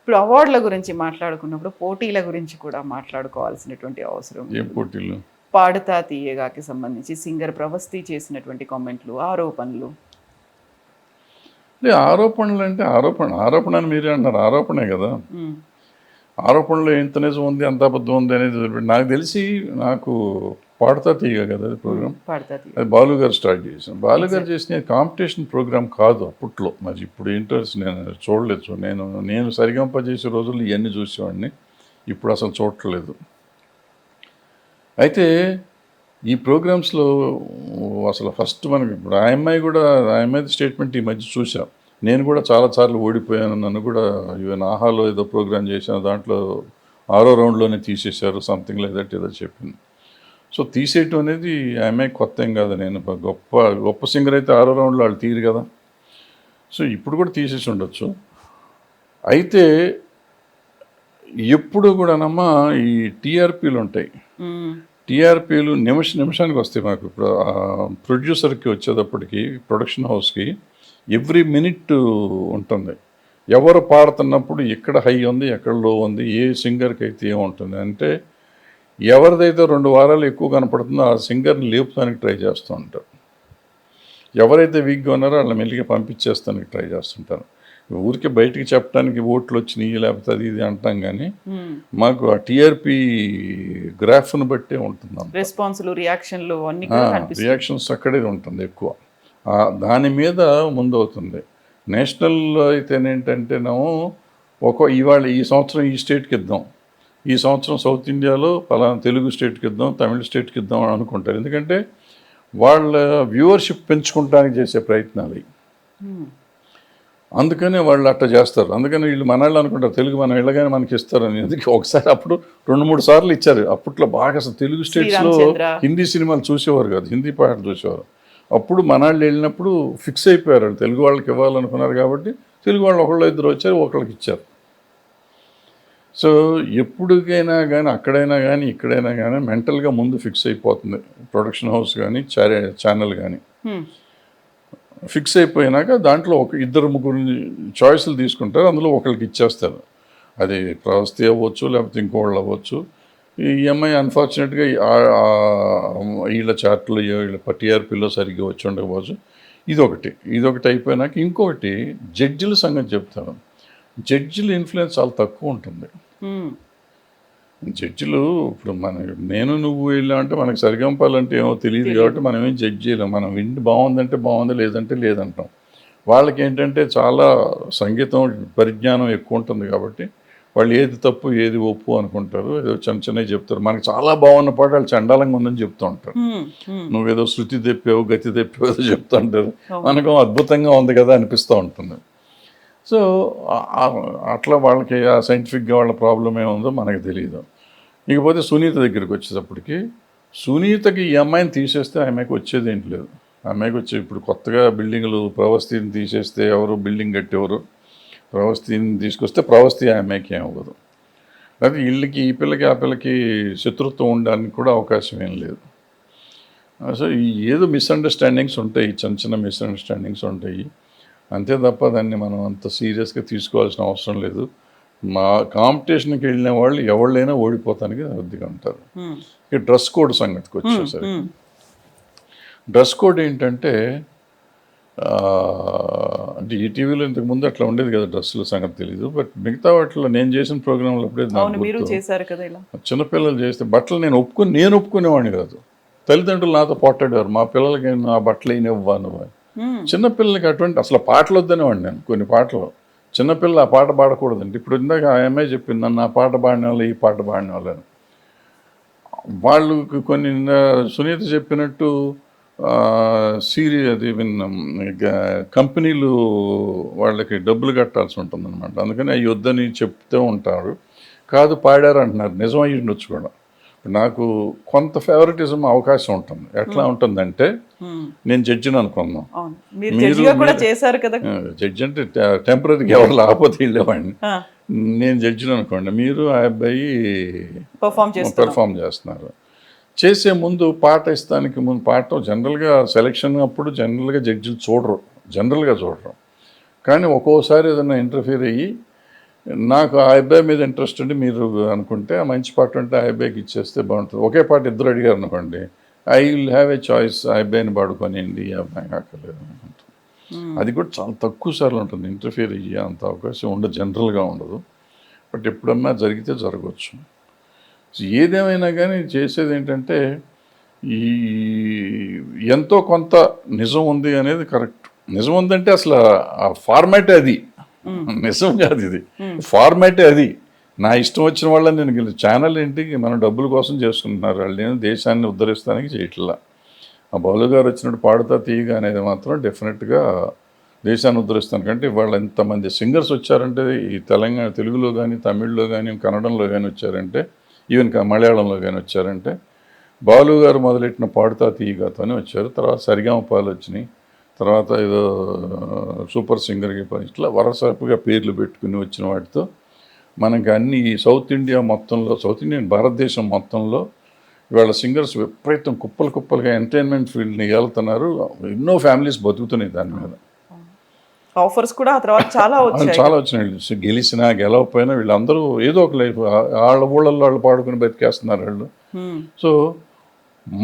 ఇప్పుడు అవార్డుల గురించి మాట్లాడుకున్నప్పుడు పోటీల గురించి కూడా మాట్లాడుకోవాల్సినటువంటి అవసరం ఏం పోటీలు? పాడుతా తీయగాకి సంబంధించి సింగర్ ప్రవస్తి చేసినటువంటి కామెంట్లు, ఆరోపణలు. ఆరోపణలు అంటే ఆరోపణ అని మీరే అన్నారు, ఆరోపణే కదా. ఉమ్, ఆరోపణలో ఎంత నిజం ఉంది ఎంత అబద్ధం ఉంది అనేది నాకు తెలిసి, నాకు పాడుతా తీయగా కదా అది ప్రోగ్రామ్. పాడుతా తీయ అది బాలు గారు స్టార్ట్ చేశాను. బాలు గారు చేసిన కాంపిటీషన్ ప్రోగ్రామ్ కాదు అప్పట్లో. మరి ఇప్పుడు ఇంట్రెస్ట్ నేను చూడలేదు. నేను సరిగంప చేసే రోజుల్లో ఇవన్నీ చూసేవాడిని, ఇప్పుడు అసలు చూడట్లేదు. అయితే ఈ ప్రోగ్రామ్స్లో అసలు ఫస్ట్ మనకి ఇప్పుడు ఆ అమ్మాయి స్టేట్మెంట్ ఈ మధ్య చూసాం. నేను కూడా చాలాసార్లు ఓడిపోయాను, నన్ను కూడా ఈవెన్ ఆహాలో ఏదో ప్రోగ్రామ్ చేశాను, దాంట్లో 6వ రౌండ్లోనే తీసేశారు, సంథింగ్ లైక్ దట్ ఏదో చెప్పింది. సో తీసేయటం అనేది ఆ అమ్మాయి కొత్త ఏం కాదు. నేను గొప్ప సింగర్ అయితే 6వ రౌండ్లో వాళ్ళు తీరు కదా. సో ఇప్పుడు కూడా తీసేసి ఉండొచ్చు. అయితే ఎప్పుడు కూడానమ్మా ఈ టీఆర్పీలు ఉంటాయి. టీఆర్పీలు నిమిషానికి వస్తాయి మాకు. ఇప్పుడు ప్రొడ్యూసర్కి వచ్చేటప్పటికి ప్రొడక్షన్ హౌస్కి ఎవ్రీ మినిట్ ఉంటుంది. ఎవరు పాడుతున్నప్పుడు ఎక్కడ హై ఉంది ఎక్కడ లో ఉంది, ఏ సింగర్కి అయితే ఏముంటుంది అంటే, ఎవరిదైతే 2 వారాలు ఎక్కువ కనపడుతుందో ఆ సింగర్ని లేపుతానికి ట్రై చేస్తూ ఉంటారు. ఎవరైతే వీక్గా ఉన్నారో వాళ్ళని మెల్లిగా పంపించేస్తానికి ట్రై చేస్తుంటారు. ఊరికే బయటికి చెప్పడానికి ఓట్లు వచ్చినాయి లేకపోతే అది ఇది అంటాం, కానీ మాకు ఆ టీఆర్పీ గ్రాఫ్ను బట్టే ఉంటుంది. రియాక్షన్స్ అక్కడే ఉంటుంది ఎక్కువ. దాని మీద ముందవుతుంది. నేషనల్లో అయితేనేంటంటేనేమో ఇవాళ ఈ సంవత్సరం ఈ స్టేట్కి ఇద్దాం, ఈ సంవత్సరం సౌత్ ఇండియాలో పలానా తెలుగు స్టేట్కి ఇద్దాం, తమిళ స్టేట్కి ఇద్దాం అని అనుకుంటారు. ఎందుకంటే వాళ్ళ వ్యూవర్షిప్ పెంచుకోవడానికి చేసే ప్రయత్నాలు. అందుకనే వాళ్ళు అట్లా చేస్తారు. అందుకని వీళ్ళు మనవాళ్ళు అనుకుంటారు తెలుగు మనం వెళ్ళగానే మనకి ఇస్తారని. ఎందుకు ఒకసారి అప్పుడు 2-3 సార్లు ఇచ్చారు. అప్పట్లో బాగా అసలు తెలుగు స్టేట్స్లో హిందీ సినిమాలు చూసేవారు కాదు, హిందీ పాటలు చూసేవారు. అప్పుడు మనవాళ్ళు వెళ్ళినప్పుడు ఫిక్స్ అయిపోయారు, తెలుగు వాళ్ళకి ఇవ్వాలనుకున్నారు కాబట్టి తెలుగు వాళ్ళు ఒకళ్ళు ఇద్దరు వచ్చారు, ఒకళ్ళకి ఇచ్చారు. సో ఎప్పటికైనా కానీ అక్కడైనా కానీ ఇక్కడైనా కానీ మెంటల్గా ముందు ఫిక్స్ అయిపోతుంది ప్రొడక్షన్ హౌస్ కానీ ఛానల్ కానీ. ఫిక్స్ అయిపోయినాక దాంట్లో 2-3 చాయిస్లు తీసుకుంటారు, అందులో ఒకరికి ఇచ్చేస్తారు. అది ప్రవస్తి అవ్వచ్చు లేకపోతే ఇంకోళ్ళు అవ్వచ్చు. ఈ అమ్మాయి అన్ఫార్చునేట్గా వీళ్ళ చార్ట్లో వీళ్ళ టీఆర్పీలో సరిగ్గా వచ్చి ఉండకపోవచ్చు. ఇదొకటి అయిపోయినాక ఇంకొకటి జడ్జిల సంగతి చెప్తాను. జడ్జిల ఇన్ఫ్లుయెన్స్ చాలా తక్కువ ఉంటుంది. జడ్జిలు ఇప్పుడు నేను నువ్వు వెళ్ళామంటే మనకి సరిగంపాలంటే ఏమో తెలియదు కాబట్టి మనం ఏం జడ్జ్ చేయలేం. మనం విండి బాగుందంటే బాగుంది, లేదంటే లేదంటాం. వాళ్ళకి ఏంటంటే చాలా సంగీతం పరిజ్ఞానం ఎక్కువ ఉంటుంది కాబట్టి వాళ్ళు ఏది తప్పు ఏది ఒప్పు అనుకుంటారు, ఏదో చిన్నవి చెప్తారు. మనకి చాలా బాగున్న పాట వాళ్ళు చండాలంగా ఉందని చెప్తూ ఉంటారు. నువ్వేదో శృతి తెప్పావు గతి తెప్పావు ఏదో చెప్తూ ఉంటారు, మనకు అద్భుతంగా ఉంది కదా అనిపిస్తూ ఉంటుంది. సో అట్లా వాళ్ళకి ఆ సైంటిఫిక్గా వాళ్ళ ప్రాబ్లం ఏముందో మనకు తెలియదు. ఇకపోతే సునీత దగ్గరికి వచ్చేటప్పటికి, సునీతకి ఈ అమ్మాయిని తీసేస్తే ఆమెకు వచ్చేది ఏంటి లేదు. ఆమెకు ఇప్పుడు కొత్తగా బిల్డింగ్లు ప్రవస్తిని తీసేస్తే ఎవరు బిల్డింగ్ కట్టేవారు, ప్రవస్తిని తీసుకొస్తే ప్రవస్తి ఆమెకి ఏమవ్వదు. అయితే వీళ్ళకి ఈ పిల్లకి ఆ పిల్లకి శత్రుత్వం ఉండడానికి కూడా అవకాశం ఏం లేదు. సో ఏదో మిస్అండర్స్టాండింగ్స్ ఉంటాయి, చిన్న మిస్అండర్స్టాండింగ్స్ ఉంటాయి, అంతే తప్ప దాన్ని మనం అంత సీరియస్గా తీసుకోవాల్సిన అవసరం లేదు. మా కాంపిటీషన్కి వెళ్ళిన వాళ్ళు ఎవళ్ళైనా ఓడిపోతానికి అర్థంగా ఉంటారు. ఇక డ్రెస్ కోడ్ సంగతికి వచ్చేసరికి, డ్రెస్ కోడ్ ఏంటంటే అంటే ఈటీవీలో ఇంతకుముందు అట్లా ఉండేది కదా, డ్రెస్సుల సంగతి తెలీదు. బట్ మిగతా వాటిలో నేను చేసిన ప్రోగ్రాంలో అప్పుడే చిన్నపిల్లలు చేస్తే బట్టలు నేను ఒప్పుకునేవాడిని కాదు. తల్లిదండ్రులు నాతో పోట్లాడేవారు, మా పిల్లలకి నా బట్టలు అయినవ్వాను. చిన్నపిల్లలకి అటువంటి అసలు పాటలు వద్దనేవాడిని నేను. కొన్ని పాటలు చిన్నపిల్లలు ఆ పాట పాడకూడదండి. ఇప్పుడు ఇందాక ఆ అమ్మాయి చెప్పింది, నన్ను ఆ పాట పాడిన వాళ్ళు ఈ పాట పాడిన వాళ్ళని. వాళ్ళు కొన్ని సునీత చెప్పినట్టు అది కంపెనీలు వాళ్ళకి డబ్బులు కట్టాల్సి ఉంటుందన్నమాట. అందుకని అవి వద్దని చెప్తూ ఉంటారు. కాదు పాడారు అంటున్నారు, నిజం అయ్యి ఉండొచ్చు కూడా. నాకు కొంత ఫేవరెటిజం అవకాశం ఉంటుంది. ఎట్లా ఉంటుందంటే, నేను జడ్జిని అనుకున్నాం, జడ్జి అంటే టెంపరీగా ఎవరు లేకపోతే వెళ్ళేవాడిని. నేను జడ్జిని అనుకోండి, మీరు ఆ అబ్బాయి పెర్ఫామ్ చేస్తున్నారు. చేసే ముందు పాట ఇస్తానికి ముందు పాట జనరల్గా సెలెక్షన్ అప్పుడు జనరల్గా జడ్జిలు చూడరు, కానీ ఒక్కోసారి ఏదైనా ఇంటర్ఫియర్ అయ్యి నాకు ఆ అబ్బాయి మీద ఇంట్రెస్ట్ ఉండి మీరు అనుకుంటే ఆ మంచి పాట ఉంటే ఆ అబ్బాయికి ఇచ్చేస్తే బాగుంటుంది. ఒకే పాట ఇద్దరు అడిగారు అనుకోండి, I will have a choice, ఆ అబ్బాయిని పాడుకొనియండి, ఈ అబ్బాయి కాకలేదు అనుకుంటాను. అది కూడా చాలా తక్కువ సార్లు ఉంటుంది, ఇంటర్ఫియర్ అయ్యే అంత అవకాశం ఉండదు, జనరల్గా ఉండదు. బట్ ఎప్పుడన్నా జరిగితే జరగవచ్చు. ఏదేమైనా కానీ చేసేది ఏంటంటే ఈ ఎంతో కొంత నిజం ఉంది అనేది కరెక్ట్. నిజం ఉందంటే అసలు ఆ ఫార్మాటే అది, నిజం కాదు ఇది, ఫార్మాటే అది. నా ఇష్టం వచ్చిన వాళ్ళని నేను ఛానల్ ఏంటి, మనం డబ్బుల కోసం చేసుకుంటున్నారు, వాళ్ళు నేను దేశాన్ని ఉద్ధరిస్తానికి చేయట్లా. ఆ బాలు గారు వచ్చినట్టు పాడుతా తీయగా అనేది మాత్రం డెఫినెట్గా దేశాన్ని ఉద్ధరిస్తాను. కంటే వాళ్ళు ఎంతమంది సింగర్స్ వచ్చారంటే ఈ తెలంగాణ, తెలుగులో కానీ తమిళ్లో కానీ కన్నడంలో కానీ వచ్చారంటే, ఈవెన్ మలయాళంలో కానీ వచ్చారంటే బాలు గారు మొదలెట్టిన పాడుతా తీయగాతోనే వచ్చారు. తర్వాత సరిగమపాలు వచ్చినాయి, తర్వాత ఏదో సూపర్ సింగర్కి ఇట్లా వరసపుగా పేర్లు పెట్టుకుని వచ్చిన వాటితో మనకి అన్ని సౌత్ ఇండియా మొత్తంలో, సౌత్ ఇండియన్ భారతదేశం మొత్తంలో ఇవాళ సింగర్స్ విపరీతం కుప్పలు కుప్పలుగా ఎంటర్టైన్మెంట్ ఫీల్డ్ని వెళ్తున్నారు. ఎన్నో ఫ్యామిలీస్ బతుకుతున్నాయి దాని మీద. ఆఫర్స్ కూడా ఆ తర్వాత చాలా వచ్చినాయి. గెలిచినా గెలవకపోయినా వీళ్ళందరూ ఏదో ఒక లైఫ్ వాళ్ళ ఊళ్ళల్లో వాళ్ళు పాడుకుని బతికేస్తున్నారు వాళ్ళు. సో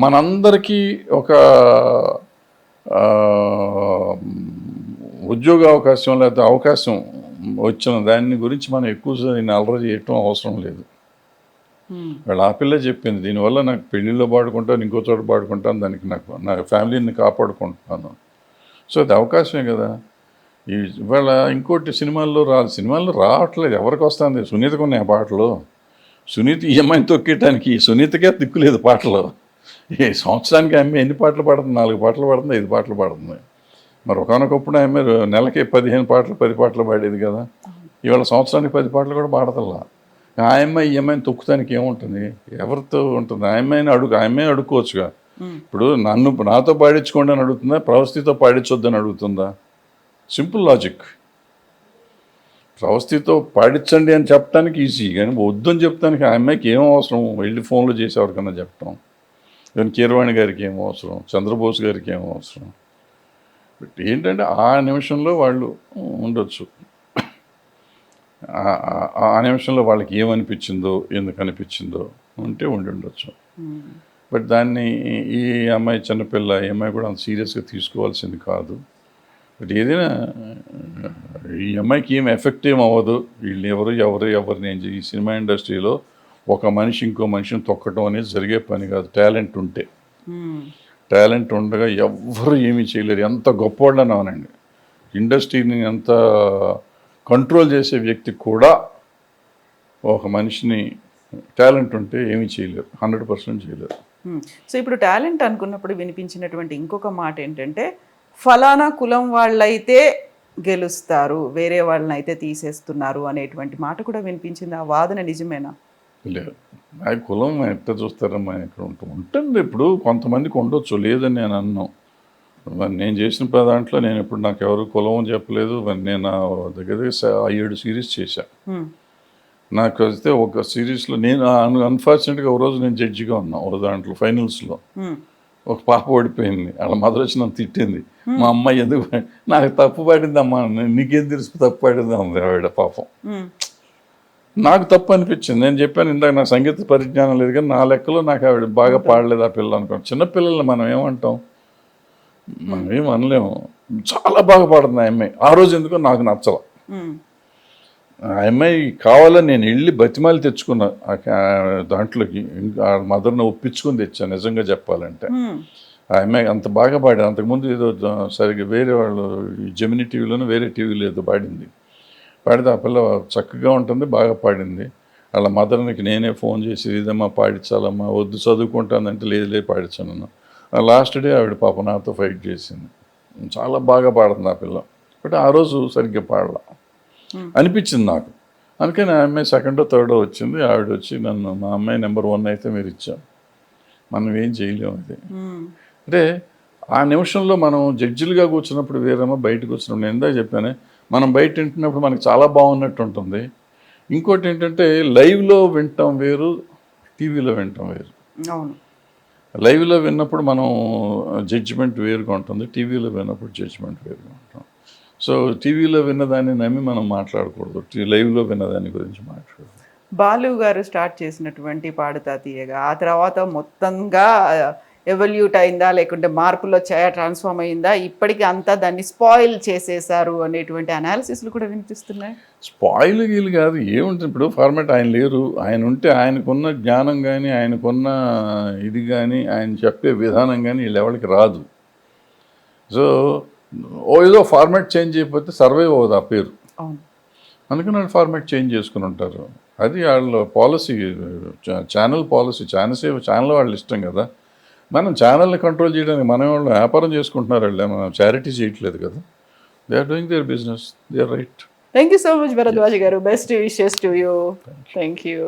మనందరికీ ఒక ఉద్యోగ అవకాశం లేదా అవకాశం వచ్చిన దాని గురించి మనం ఎక్కువ అలర చేయటం అవసరం లేదు. వాళ్ళు ఆ పిల్ల చెప్పింది, దీనివల్ల నాకు పెళ్ళిలో పాడుకుంటాను, ఇంకో చోట పాడుకుంటాను, దానికి నాకు నా ఫ్యామిలీని కాపాడుకుంటున్నాను. సో అది అవకాశమే కదా. ఇవాళ ఇంకోటి సినిమాల్లో రావట్లేదు, ఎవరికి వస్తుంది? సునీతకు ఉన్నాయి ఆ పాటలు. సునీత ఈ అమ్మాయిని తొక్కేయటానికి సునీతకే దిక్కులేదు పాటలు. ఈ సంవత్సరానికి ఆమె ఎన్ని పాటలు పాడుతుంది? 4 పాటలు పాడుతుంది, 5 పాటలు పాడుతుంది. మరి ఒకనొకప్పుడు ఆమె నెలకి 15 పాటలు 10 పాటలు పాడేది కదా. ఇవాళ సంవత్సరానికి 10 పాటలు కూడా పాడతల్లా. ఆ అమ్మాయి ఈ అమ్మాయిని తొక్కుతానికి ఏముంటుంది? ఎవరితో ఉంటుంది? ఆ అమ్మాయిని అడుక్కోవచ్చుగా. ఇప్పుడు నాతో పాడించుకోండి అని అడుగుతుందా, ప్రవస్థితో పాడించొద్దని అడుగుతుందా? Simple logic. ప్రవస్థితో పాడించండి అని చెప్పడానికి ఈజీ, కానీ వద్దని చెప్తానికి ఆ అమ్మాయికి ఏం అవసరం? వెళ్ళి ఫోన్లో చేసి ఎవరికన్నా చెప్పడం. ఈవెన్ కీరవాణి గారికి ఏం అవసరం, చంద్రబోస్ గారికి ఏం అవసరం? బట్ ఏంటంటే ఆ నిమిషంలో వాళ్ళు ఉండొచ్చు, ఆ నిమిషంలో వాళ్ళకి ఏమనిపించిందో, ఎందుకు అనిపించిందో ఉంటే ఉండొచ్చు. బట్ దాన్ని ఈ అమ్మాయి చిన్నపిల్ల, ఈ అమ్మాయి కూడా అంత సీరియస్గా తీసుకోవాల్సింది కాదు. బట్ ఏదైనా ఈ అమ్మాయికి ఏం ఎఫెక్ట్ ఏం అవ్వదు. వీళ్ళు ఎవరిని ఈ సినిమా ఇండస్ట్రీలో ఒక మనిషి ఇంకో మనిషిని తొక్కడం అనేది జరిగే పని కాదు. టాలెంట్ ఉంటే, టాలెంట్ ఉండగా ఎవ్వరు ఏమీ చేయలేరు. ఎంత గొప్పవాళ్ళని అవనండి, ఇండస్ట్రీని ఎంత కంట్రోల్ చేసే వ్యక్తి కూడా ఒక మనిషిని టాలెంట్ ఉంటే ఏమీ చేయలేరు, 100% చేయలేరు. సో ఇప్పుడు టాలెంట్ అనుకున్నప్పుడు వినిపించినటువంటి ఇంకొక మాట ఏంటంటే, ఫలానా కులం వాళ్ళైతే గెలుస్తారు, వేరే వాళ్ళని అయితే తీసేస్తున్నారు అనేటువంటి మాట కూడా వినిపించింది. ఆ వాదన నిజమేనా? లేదు, ఆ కులం ఎట్లా చూస్తారమ్మా, ఇక్కడ ఉంటుంది. ఇప్పుడు కొంతమందికి ఉండొచ్చు, లేదని నేను అన్నాను. నేను చేసిన దాంట్లో నేను ఇప్పుడు నాకు ఎవరు కులం చెప్పలేదు. నేను దగ్గర 7 సిరీస్ చేశా. నాకు అయితే ఒక సిరీస్లో నేను అన్ఫార్చునేట్గా ఒక రోజు నేను జడ్జిగా ఉన్నా, ఒక దాంట్లో ఫైనల్స్లో. ఒక పాప ఓడిపోయింది, వాళ్ళ మదర్ వచ్చి నన్ను తిట్టింది. మా అమ్మాయి ఎందుకు నాకు తప్పు పాడింది అమ్మా, నీకేం తెలుసు తప్పు పాడింది ఉంది ఆవిడ. పాపం నాకు తప్పు అనిపించింది. నేను చెప్పాను ఇందాక నాకు సంగీత పరిజ్ఞానం లేదు, కానీ నా లెక్కలో నాకు ఆవిడ బాగా పాడలేదు ఆ పిల్ల అనుకో. చిన్నపిల్లల్ని మనం ఏమంటాం, మనం ఏం అనలేము. చాలా బాగా పాడుతుంది ఆ అమ్మాయి. ఆ రోజు ఎందుకో నాకు నచ్చల. ఆ అమ్మాయి కావాలని నేను వెళ్ళి బతిమాలి తెచ్చుకున్నా దాంట్లోకి, ఆ మదర్ని ఒప్పించుకొని తెచ్చాను నిజంగా చెప్పాలంటే. ఆ అమ్మాయి అంత బాగా పాడింది. అంతకుముందు ఏదో సరిగ్గా వేరే వాళ్ళు జెమినీ టీవీలోనూ వేరే టీవీలో ఏదో పాడింది. పాడితే ఆ పిల్ల చక్కగా ఉంటుంది, బాగా పాడింది. వాళ్ళ మదర్నికి నేనే ఫోన్ చేసి, ఇదమ్మా పాడించాలమ్మా, వద్దు చదువుకుంటానంటే లేదు పాడించాను. లాస్ట్ డే ఆవిడ పాప నాతో ఫైట్ చేసింది. చాలా బాగా పాడుతుంది ఆ పిల్ల. బట్ ఆ రోజు సరిగ్గా పాడలా అనిపించింది నాకు. అందుకని ఆ అమ్మాయి 2వ 3వ వచ్చింది. ఆవిడ వచ్చి నన్ను, మా అమ్మాయి నెంబర్ 1 అయితే మీరు ఇచ్చాం, మనం ఏం చేయలేము. అది అంటే ఆ నిమిషంలో మనం జడ్జిలుగా కూర్చున్నప్పుడు వేరేమో, బయటకు వచ్చినప్పుడు నేను చెప్పానే, మనం బయట వింటున్నప్పుడు మనకు చాలా బాగున్నట్టు ఉంటుంది. ఇంకోటి ఏంటంటే లైవ్లో వింటాం వేరు, టీవీలో వింటాం వేరు. అవును, లైవ్లో విన్నప్పుడు మనం జడ్జిమెంట్ వేరుగా ఉంటుంది, టీవీలో విన్నప్పుడు జడ్జిమెంట్ వేరుగా ఉంటాం. సో టీవీలో విన్నదాన్ని నమ్మి మనం మాట్లాడకూడదు, లైవ్లో విన్నదాని గురించి మాట్లాడదు. బాలు గారు స్టార్ట్ చేసినటువంటి పాడుతా తీయగా ఆ తర్వాత మొత్తంగా ఎవల్యూట్ అయిందా, లేకుంటే మార్పులు వచ్చాయా, ట్రాన్స్ఫార్మ్ అయిందా, ఇప్పటికీ అంతా దాన్ని స్పాయిల్ చేసేసారు అనేటువంటి అనాలిసిస్లు కూడా వినిపిస్తున్నాయి. స్పాయిల్ గీలు కాదు, ఏముంటుంది ఇప్పుడు ఫార్మాట్. ఆయన లేరు, ఆయన ఉంటే ఆయనకున్న జ్ఞానం కానీ ఆయనకున్న ఇది కానీ ఆయన చెప్పే విధానం కానీ వీళ్ళెవరికి రాదు. సో ఏదో ఫార్మాట్ చేంజ్ అయిపోతే సర్వైవ్ అవ్వదు ఆ పేరు, అవును. అందుకని వాళ్ళు ఫార్మాట్ చేంజ్ చేసుకుని ఉంటారు. అది వాళ్ళ పాలసీ, ఛానల్ పాలసీ. ఛానల్ వాళ్ళ ఇష్టం కదా. మనం ఛానల్ని కంట్రోల్ చేయడానికి మనం వాళ్ళు వ్యాపారం చేసుకుంటున్నారు, వాళ్ళు మనం చారిటీ చేయట్లేదు కదా. They are doing their business, they are right. Thank you so much Bharadwaj garu. Best wishes to you. Thank you.